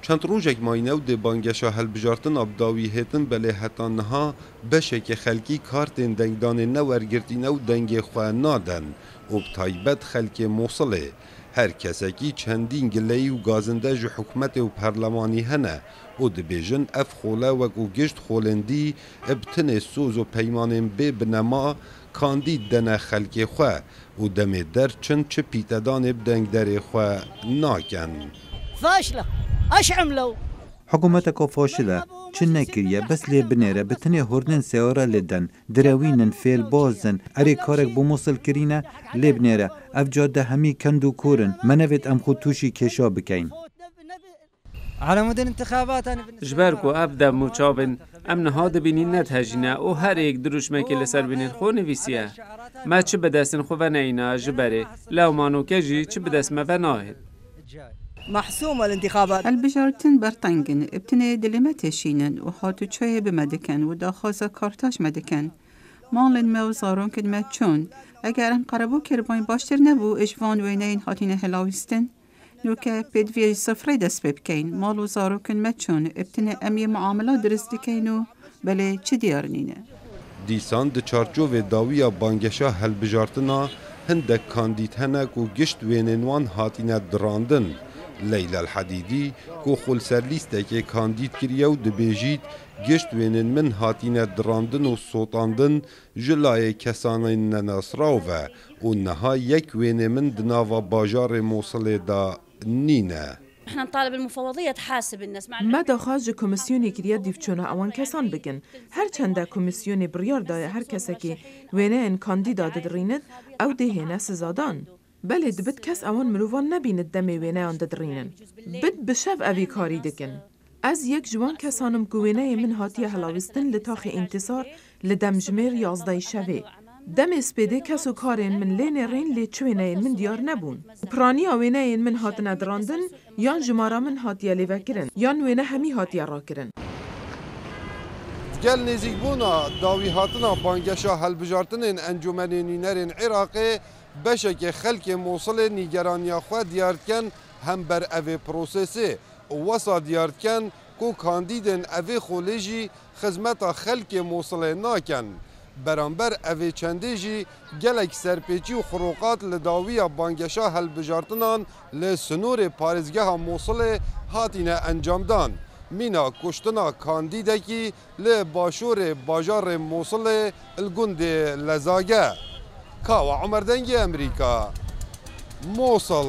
چند روزێک ماینەو دێ بانگەشە هەڵبژارتن ئەبداوی هێتن بەلێ هەتانها بەشێکی خەلکی کارتên دەنگدانê نەوەرگرتینە و dengê xwe nadin û bi taybet xelkê Mosulê her kesekî çendîn gileyî û gazinde ji hikûmetê û perlemanî hene û dibêjin ev xole wekû gişt xolendî bi tinê soz û peymanên bê binema kandîd dene xelkê xwe û demê derçin çi pîtedanê bi dengderê xwe nakin. حکوومەتێکۆ فاشلە چ نەکریە بەس لێ بنێرە بتنێ هوردن سێوەرە لێدەن درەوینن فێل بازن ئەرێ کارێک بۆ مووسڵ کرینە لێ بنێرە ئەف جادە هەمی کەند و کورن منەوێت ئەم خۆ تووشی کێشا بکەین جبرکو ئەف دەم و چاوبن ئەم نەها دەبینین نەتهەژینە و هەرێک دروشمێکی لەسەر بینێن خۆ نویسیە ما چ بەدەستن خۆ بەنەینا ژبەرێ لەومانۆکەژی چ بەدەستمە بەناهێت محسومة الانتخابات البجارتن برطنجن ابتني دلمتشينن وحاتو چوي بمدكن وداخوزا كارتاش مدكن مالن موزارون كدمة چون اگر ام قربو کرباین باشتر نبو اجوان وینین هاتین هلاویستن نوکه پیدوی صفره دست ببکین مالو زارو کدمة چون ابتني امی معاملات درست دکینو بله چه دیارنینه دیسان د چارچوو داویە بانگەشە هەڵبژارتنا هەندێک کاندید هەنێک و گشت وێنێنوان هاتینە دڕاندن لەیلا الحەدیدی کو خولسەرلیستێکێ کاندید کریە و دەبێژیت گشت وێنên min hatine dirandin û sotandin ji layê kesanên nenasrav e û niha yek wênê min di nava bajarê Mosulê da nîne. احنا نطالب المفوضية تحاسب الناس ما داخل کمیسیونی کریه دیفچونه اوان کسان بگن هر چند کمیسیونی بریار دای هر کسی که وینه ان کاندیدا ددریند او دهینه سزادان بله دبت کس اوان مروان نبیند دمی وینه آن ددرینن بد بشف اوی کاری دکن از یک جوان کسانم گوینه من هاتیه هلاویستن لتاخ انتصار لدم جمیر 11 شوه دم اسپیده کسو کارین من لین رین لی چوینه من دیار نبون. پرانی آوینه من هات ندراندن یان جمارا من هاتیه لیوه کرن یان وینه همی هاتیه را کرن. گل نزیک بونا داوی هاتنا بانگشا هەڵبژارتنên ئەنجومەنên نوێنەرên Iraqê beşekê xelkê Mosulê nîgeraniya xwe diyar dikin hem ber evê prosesê û wesa diyar dikin ku kandîdên evê xolê jî xizmeta xelkê Mosulê nakin. Beramber evê çendê jî gelek serpêçî û xroqat li dawiya banggeşa helbijartinan li sinûrê parêzgeha Mosulê hatîne encamdan. Mîna kuştina kandîdekî li başûrê bajarê Mosulê il gundê Lezage. Kawa Umer Dengê Emerîka. Mosul.